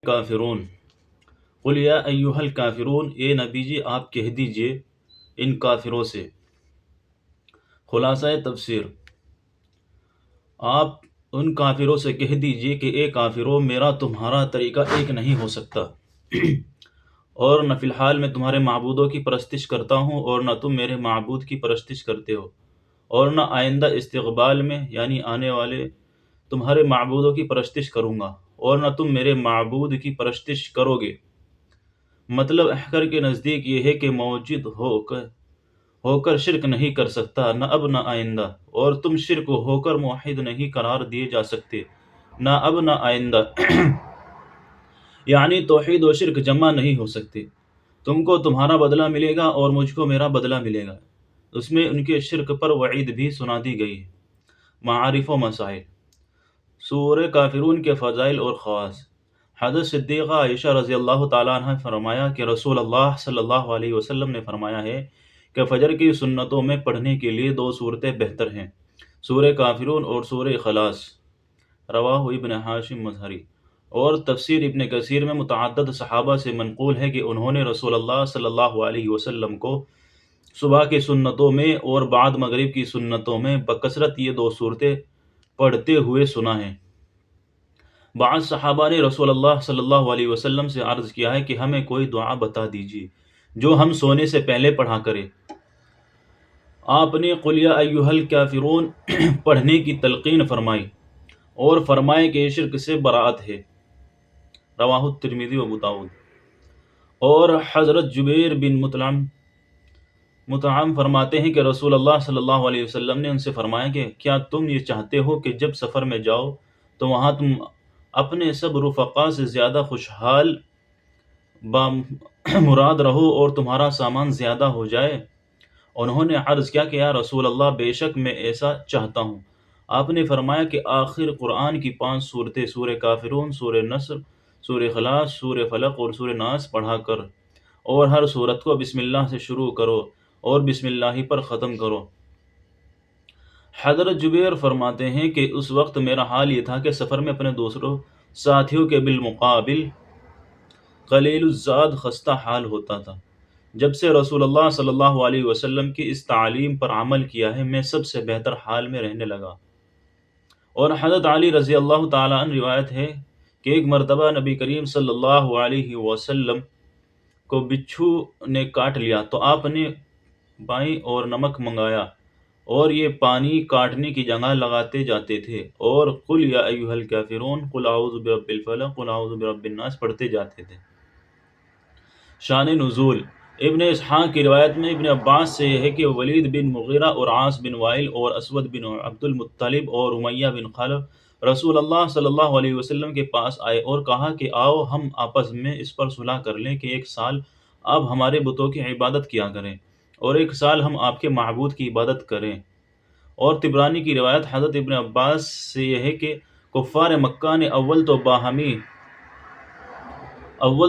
کافرون قل یا ایہا الکافرون، اے نبی جی آپ کہہ دیجئے ان کافروں سے۔ خلاصہ تفسیر، آپ ان کافروں سے کہہ دیجئے کہ اے کافروں، میرا تمہارا طریقہ ایک نہیں ہو سکتا، اور نہ فی الحال میں تمہارے معبودوں کی پرستش کرتا ہوں اور نہ تم میرے معبود کی پرستش کرتے ہو، اور نہ آئندہ استقبال میں یعنی آنے والے تمہارے معبودوں کی پرستش کروں گا، اور نہ تم میرے معبود کی پرستش کرو گے۔ مطلب احکر کے نزدیک یہ ہے کہ موجود ہو کر شرک نہیں کر سکتا، نہ اب نہ آئندہ، اور تم شرک ہو کر موحد نہیں قرار دیے جا سکتے، نہ اب نہ آئندہ، یعنی توحید و شرک جمع نہیں ہو سکتے۔ تم کو تمہارا بدلہ ملے گا اور مجھ کو میرا بدلہ ملے گا۔ اس میں ان کے شرک پر وعید بھی سنا دی گئی ہے۔ معارف و مسائل، سورہ کافرون کے فضائل اور خواص۔ حضرت صدیقہ عائشہ رضی اللہ تعالیٰ عنہ فرمایا کہ رسول اللہ صلی اللہ علیہ وسلم نے فرمایا ہے کہ فجر کی سنتوں میں پڑھنے کے لیے دو صورتیں بہتر ہیں، سورہ کافرون اور سورہ اخلاص۔ رواہ ابن حاشم مظہری۔ اور تفسیر ابن کثیر میں متعدد صحابہ سے منقول ہے کہ انہوں نے رسول اللہ صلی اللہ علیہ وسلم کو صبح کی سنتوں میں اور بعد مغرب کی سنتوں میں بکثرت یہ دو صورتیں پڑھتے ہوئے سنا ہے۔ بعض صحابہ نے رسول اللہ صلی اللہ علیہ وسلم سے عرض کیا ہے کہ ہمیں کوئی دعا بتا دیجیے جو ہم سونے سے پہلے پڑھا کریں۔ آپ نے قل یا ایھا الکافرون پڑھنے کی تلقین فرمائی اور فرمائے کہ یہ شرک سے براءت ہے۔ رواہ الترمذی و ابو داؤد۔ اور حضرت جبیر بن مطعم فرماتے ہیں کہ رسول اللہ صلی اللہ علیہ وسلم نے ان سے فرمایا کہ کیا تم یہ چاہتے ہو کہ جب سفر میں جاؤ تو وہاں تم اپنے سب رفقا سے زیادہ خوشحال مراد رہو اور تمہارا سامان زیادہ ہو جائے؟ انہوں نے عرض کیا کہ یا رسول اللہ، بے شک میں ایسا چاہتا ہوں۔ آپ نے فرمایا کہ آخر قرآن کی 5 صورتیں سورہ کافرون، سورہ نصر، سورہ اخلاص، سورہ فلق اور سورہ ناس پڑھا کر، اور ہر صورت کو بسم اللہ سے شروع کرو اور بسم اللہ پر ختم کرو۔ حضرت جبیر فرماتے ہیں کہ اس وقت میرا حال یہ تھا کہ سفر میں اپنے دوسروں ساتھیوں کے بالمقابل قلیل الزاد خستہ حال ہوتا تھا۔ جب سے رسول اللہ صلی اللہ علیہ وسلم کی اس تعلیم پر عمل کیا ہے، میں سب سے بہتر حال میں رہنے لگا۔ اور حضرت علی رضی اللہ تعالیٰ عنہ روایت ہے کہ ایک مرتبہ نبی کریم صلی اللہ علیہ وسلم کو بچھو نے کاٹ لیا تو آپ نے بائیں اور نمک منگایا اور یہ پانی کاٹنے کی جگہ لگاتے جاتے تھے اور قل یا ایھا الکافرون، قل اعوذ برب الفلق، قل اعوذ برب الناس پڑھتے جاتے تھے۔ شان نزول، ابن اسحاق کی روایت میں ابن عباس سے یہ ہے کہ ولید بن مغیرہ اور عاص بن وائل اور اسود بن عبد المطلب اور امیہ بن خلف رسول اللہ صلی اللہ علیہ وسلم کے پاس آئے اور کہا کہ آؤ ہم آپس میں اس پر صلح کر لیں کہ 1 سال آپ ہمارے بتوں کی عبادت کیا کریں اور 1 سال ہم آپ کے معبود کی عبادت کریں۔ اور طبرانی کی روایت حضرت ابن عباس سے یہ ہے کہ کفار مکہ نے اول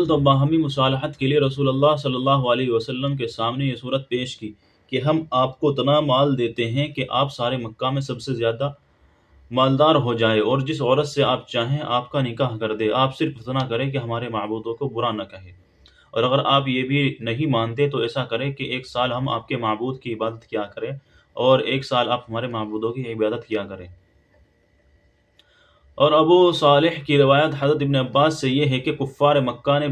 تو باہمی مصالحت کے لیے رسول اللہ صلی اللہ علیہ وسلم کے سامنے یہ صورت پیش کی کہ ہم آپ کو اتنا مال دیتے ہیں کہ آپ سارے مکہ میں سب سے زیادہ مالدار ہو جائے، اور جس عورت سے آپ چاہیں آپ کا نکاح کر دے، آپ صرف اتنا کریں کہ ہمارے معبودوں کو برا نہ کہے، اور اگر آپ یہ بھی نہیں مانتے تو ایسا کریں کہ 1 سال ہم آپ کے معبود کی عبادت کیا کریں اور 1 سال آپ ہمارے معبودوں کی عبادت کیا کریں۔ اور ابو صالح کی روایت حضرت ابن عباس سے یہ ہے کہ کفار مکہ نے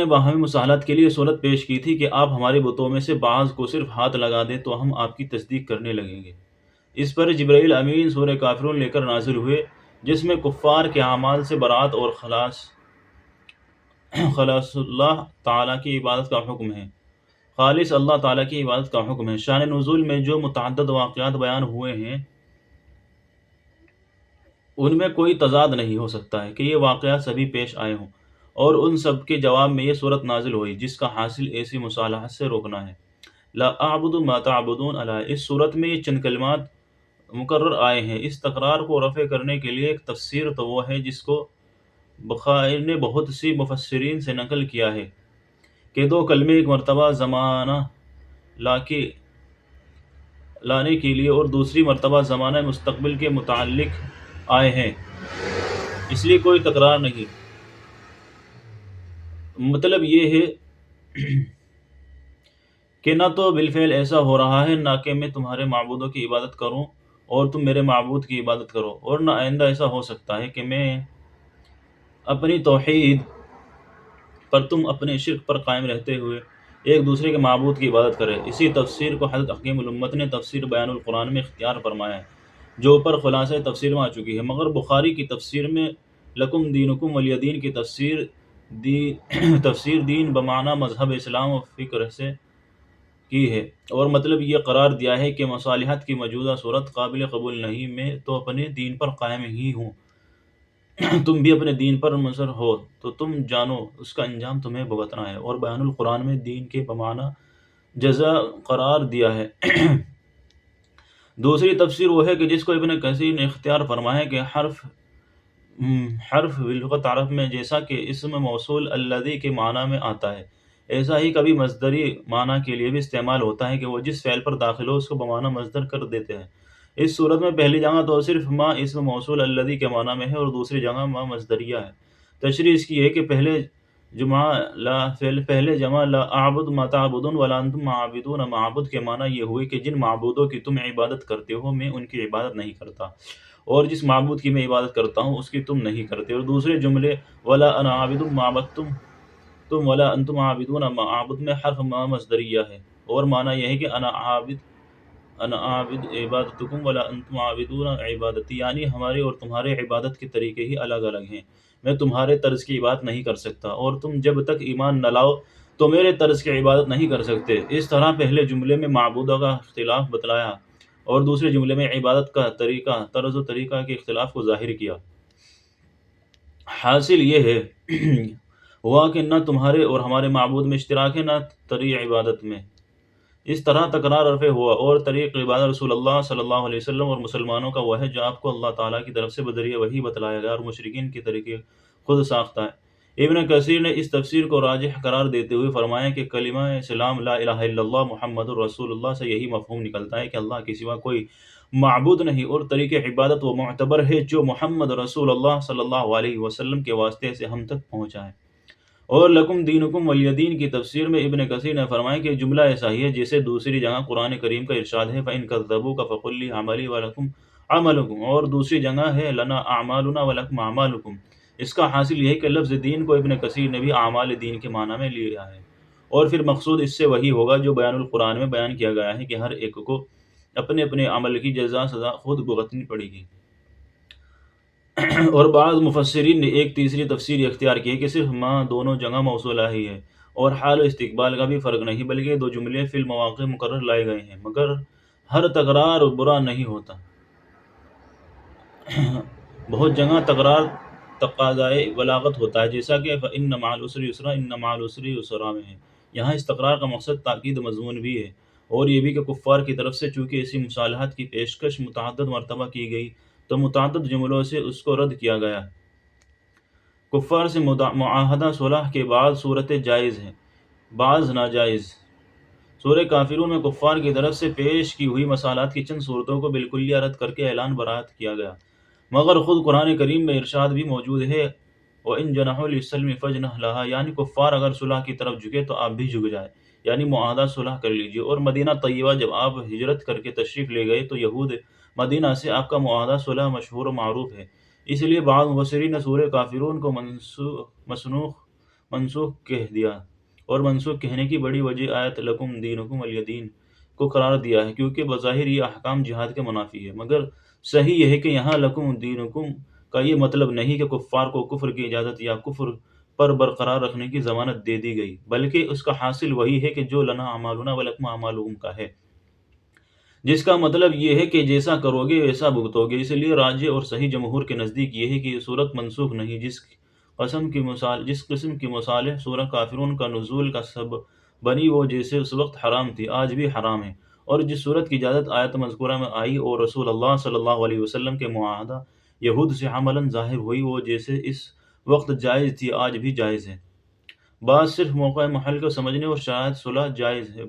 باہمی مصالحت کے لیے صورت پیش کی تھی کہ آپ ہمارے بتوں میں سے بعض کو صرف ہاتھ لگا دیں تو ہم آپ کی تصدیق کرنے لگیں گے۔ اس پر جبرائیل امین سورہ کافرون لے کر نازل ہوئے، جس میں کفار کے اعمال سے برات اور خلاص اللہ تعالیٰ کی عبادت کا حکم ہے، خالص اللہ تعالیٰ کی عبادت کا حکم ہے۔ شان نزول میں جو متعدد واقعات بیان ہوئے ہیں ان میں کوئی تضاد نہیں ہو سکتا ہے کہ یہ واقعات سبھی پیش آئے ہوں، اور ان سب کے جواب میں یہ صورت نازل ہوئی جس کا حاصل ایسی مصالحت سے روکنا ہے۔ لا اعبد ما تعبدون علیہ، اس صورت میں یہ چند کلمات مکرر آئے ہیں۔ اس تکرار کو رفع کرنے کے لیے ایک تفسیر تو وہ ہے جس کو بخاری نے بہت سی مفسرین سے نقل کیا ہے کہ 2 کلمے ایک مرتبہ زمانہ لانے کے لیے اور دوسری مرتبہ زمانہ مستقبل کے متعلق آئے ہیں۔ اس لیے کوئی تکرار نہیں۔ مطلب یہ ہے کہ نہ تو بالفعل ایسا ہو رہا ہے، نہ کہ میں تمہارے معبودوں کی عبادت کروں اور تم میرے معبود کی عبادت کرو، اور نہ آئندہ ایسا ہو سکتا ہے کہ میں اپنی توحید پر تم اپنے شرک پر قائم رہتے ہوئے ایک دوسرے کے معبود کی عبادت کرے۔ اسی تفسیر کو حضرت حکیم الامت نے تفسیر بیان القرآن میں اختیار فرمایا ہے، جو اوپر خلاصہ تفسیر میں آ چکی ہے، مگر بخاری کی تفسیر میں لکم دینکم ولی دین کی تفسیر دین بمعنی مذہب اسلام و فکر سے کی ہے، اور مطلب یہ قرار دیا ہے کہ مصالحت کی موجودہ صورت قابل قبول نہیں، میں تو اپنے دین پر قائم ہی ہوں، تم بھی اپنے دین پر منصر ہو، تو تم جانو اس کا انجام تمہیں بھگتنا ہے۔ اور بیان القرآن میں دین کے بمعنی جزا قرار دیا ہے۔ دوسری تفسیر وہ ہے کہ جس کو ابن کثیر نے اختیار فرمایا کہ حرف باللغت عرب میں جیسا کہ اسم موصول الذی کے معنی میں آتا ہے، ایسا ہی کبھی مصدری معنی کے لیے بھی استعمال ہوتا ہے کہ وہ جس فعل پر داخل ہو اس کو بمعنی مصدر کر دیتے ہیں۔ اس صورت میں پہلی جگہ تو صرف ما اسم موصول الذی کے معنی میں ہے، اور دوسری جگہ ما مصدریہ ہے۔ تشریح اس کی ہے کہ پہلے جمع لا اعبد ما تعبدون ولا انتم عابدون ما اعبد کے معنی یہ ہوئے کہ جن معبودوں کی تم عبادت کرتے ہو میں ان کی عبادت نہیں کرتا، اور جس معبود کی میں عبادت کرتا ہوں اس کی تم نہیں کرتے۔ اور دوسرے جملے ولا انا عابد ما عبدتم تم ولا انتم عابدون ما اعبد میں حرف ما مصدریہ ہے، اور معنی یہ ہے کہ انا عابد عبادتکم ولا انتم عابدون عبادتی، یعنی ہمارے اور تمہارے عبادت کے طریقے ہی الگ الگ ہیں، میں تمہارے طرز کی عبادت نہیں کر سکتا، اور تم جب تک ایمان نہ لاؤ تو میرے طرز کی عبادت نہیں کر سکتے۔ اس طرح پہلے جملے میں معبودوں کا اختلاف بتلایا، اور دوسرے جملے میں عبادت کا طریقہ، طرز و طریقہ کے اختلاف کو ظاہر کیا۔ حاصل یہ ہے ہوا کہ نہ تمہارے اور ہمارے معبود میں اشتراک ہے، نہ طریق عبادت میں۔ اس طرح تکرار رفع ہوا، اور طریق عبادت رسول اللہ صلی اللہ علیہ وسلم اور مسلمانوں کا وہ ہے جو آپ کو اللہ تعالیٰ کی طرف سے بذریعہ وحی بتلایا گیا، اور مشرکین کے طریقے خود ساختہ ہے۔ ابن کثیر نے اس تفسیر کو راجح قرار دیتے ہوئے فرمایا کہ کلمہ اسلام لا الہ الا اللہ محمد الرسول اللہ سے یہی مفہوم نکلتا ہے کہ اللہ کے سوا کوئی معبود نہیں، اور طریق عبادت وہ معتبر ہے جو محمد رسول اللہ صلی اللہ علیہ وسلم کے واسطے سے ہم تک پہنچا ہے۔ اور لکم دینکم ولی دین کی تفسیر میں ابن کثیر نے فرمایا کہ جملہ ایسا ہی ہے جیسے دوسری جگہ قرآن کریم کا ارشاد ہے فَإِن كَذَّبُوكَ فَقُل لِّي عَمَلِي وَلَكُمْ عَمَلُكُمْ، اور دوسری جگہ ہے لَنَا أَعْمَالُنَا وَلَكُمْ أَعْمَالُكُمْ۔ اس کا حاصل یہ ہے کہ لفظ دین کو ابن کثیر نے بھی اعمال دین کے معنی میں لیا ہے، اور پھر مقصود اس سے وہی ہوگا جو بیان القرآن میں بیان کیا گیا ہے کہ ہر ایک کو اپنے اپنے عمل کی جزا سزا خود بھگتنی پڑے گی۔ اور بعض مفسرین نے ایک تیسری تفسیر اختیار کی ہے کہ صرف ما دونوں جگہ موصولہ ہی ہے، اور حال و استقبال کا بھی فرق نہیں، بلکہ دو جملے فی المواقع مقرر لائے گئے ہیں، مگر ہر تکرار برا نہیں ہوتا۔ بہت جگہ تکرار تقاضائے بلاغت ہوتا ہے، جیسا کہ فَإِنَّ مَعَ الْعُسْرِ يُسْرًا إِنَّ مَعَ الْعُسْرِ يُسْرًا میں ہے۔ یہاں اس تکرار کا مقصد تاکید مضمون بھی ہے، اور یہ بھی کہ کفار کی طرف سے چونکہ اسی مصالحت کی پیشکش متعدد مرتبہ کی گئی تو متعدد جملوں سے اس کو رد کیا گیا۔ کفار سے معاہدہ صلح کے بعض صورتیں جائز ہیں، بعض ناجائز۔ سورہ کافرون میں کفار کی طرف سے پیش کی ہوئی مصالحات کی چند صورتوں کو بالکلیہ رد کر کے اعلان برات کیا گیا، مگر خود قرآن کریم میں ارشاد بھی موجود ہے وَإِن جَنَحُوا لِلسَّلْمِ فَاجْنَحْ لَهَا، یعنی کفار اگر صلح کی طرف جھکے تو آپ بھی جھک جائیں، یعنی معاہدہ صلح کر لیجیے۔ اور مدینہ طیبہ جب آپ ہجرت کر کے تشریف لے گئے تو یہود مدینہ سے آپ کا معاہدہ صلح مشہور و معروف ہے، اس لیے بعض مفسرین نے سورہ کافرون کو منسوخ کہہ دیا، اور منسوخ کہنے کی بڑی وجہ آیت لکم دینکم ولی دین کو قرار دیا ہے، کیونکہ بظاہر یہ احکام جہاد کے منافی ہے، مگر صحیح یہ ہے کہ یہاں لکم دینکم کا یہ مطلب نہیں کہ کفار کو کفر کی اجازت یا کفر پر برقرار رکھنے کی ضمانت دے دی گئی، بلکہ اس کا حاصل وہی ہے کہ جو لنا اعمالنا ولکم اعمالکم کا ہے، جس کا مطلب یہ ہے کہ جیسا کرو گے ویسا بھگتو گے۔ اس لیے راجح اور صحیح جمہور کے نزدیک یہ ہے کہ یہ صورت منسوخ نہیں، جس قسم کی مصالح سورہ کافرون کا نزول کا سبب بنی وہ جیسے اس وقت حرام تھی آج بھی حرام ہے، اور جس صورت کی اجازت آیت مذکورہ میں آئی اور رسول اللہ صلی اللہ علیہ وسلم کے معاہدہ یہود سے عملاً ظاہر ہوئی وہ جیسے اس وقت جائز تھی آج بھی جائز ہے۔ بعض صرف موقع محل کو سمجھنے اور شاید صلح جائز ہے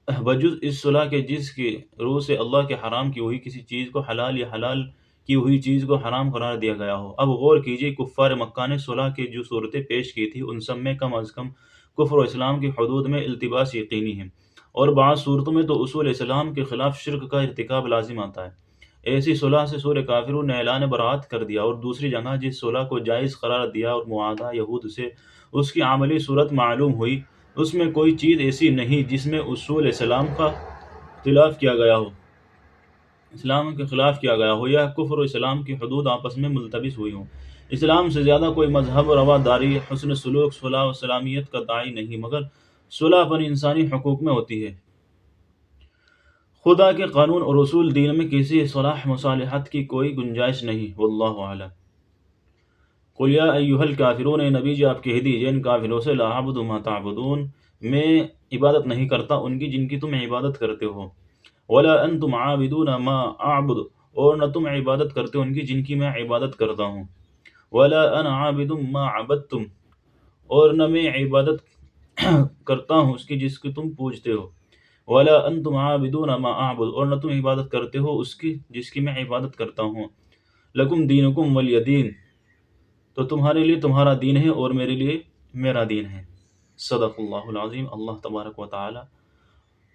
بجز اس صلح کے جس کی روح سے اللہ کے حرام کی ہوئی کسی چیز کو حلال یا حلال کی ہوئی چیز کو حرام قرار دیا گیا ہو۔ اب غور کیجیے، کفار مکہ نے صلح کی جو صورتیں پیش کی تھی ان سب میں کم از کم کفر و اسلام کی حدود میں التباس یقینی ہے، اور بعض صورتوں میں تو اصول اسلام کے خلاف شرک کا ارتکاب لازم آتا ہے۔ ایسی صلح سے سورہ کافرون نے اعلان برات کر دیا، اور دوسری جگہ جس صلح کو جائز قرار دیا اور معاہدہ یہود سے اس کی عملی صورت معلوم ہوئی، اس میں کوئی چیز ایسی نہیں جس میں اصول اسلام کا خلاف کیا گیا ہو، اسلام کے خلاف کیا گیا ہو، یا کفر و اسلام کی حدود آپس میں ملتبس ہوئی ہوں۔ اسلام سے زیادہ کوئی مذہب، رواداری، حسن سلوک، صلح و سلامیت کا داعی نہیں، مگر صلح اپن انسانی حقوق میں ہوتی ہے۔ خدا کے قانون اور اصول دین میں کسی صلح مصالحت کی کوئی گنجائش نہیں۔ واللہ اعلم۔ قل یا ایھا الکافرون، اے نبی جی آپ کہہ دیجئے ان کافروں سے، لا اعبد ما تعبدون، میں عبادت نہیں کرتا ان کی جن کی تم عبادت کرتے ہو، ولا انتم عابدون ما اعبد، اور نہ تم عبادت کرتے ہو ان کی جن کی میں عبادت کرتا ہوں، ولا انا عابد ما عبدتم، اور نہ میں عبادت کرتا ہوں اس کی جس کی تم پوجتے ہو، ولا انتم عابدون ما اعبد، اور نہ تم عبادت کرتے ہو اس کی جس کی میں عبادت کرتا ہوں، لکم دینکم ولی دین، تو تمہارے لیے تمہارا دین ہے اور میرے لیے میرا دین ہے۔ صدق اللہ العظیم۔ اللہ تبارک و تعالی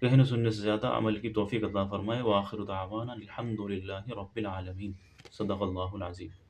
کہنے سننے سے زیادہ عمل کی توفیق عطا فرمائے۔ وآخر دعوانا الحمد للہ رب العالمین۔ صدق اللہ العظیم۔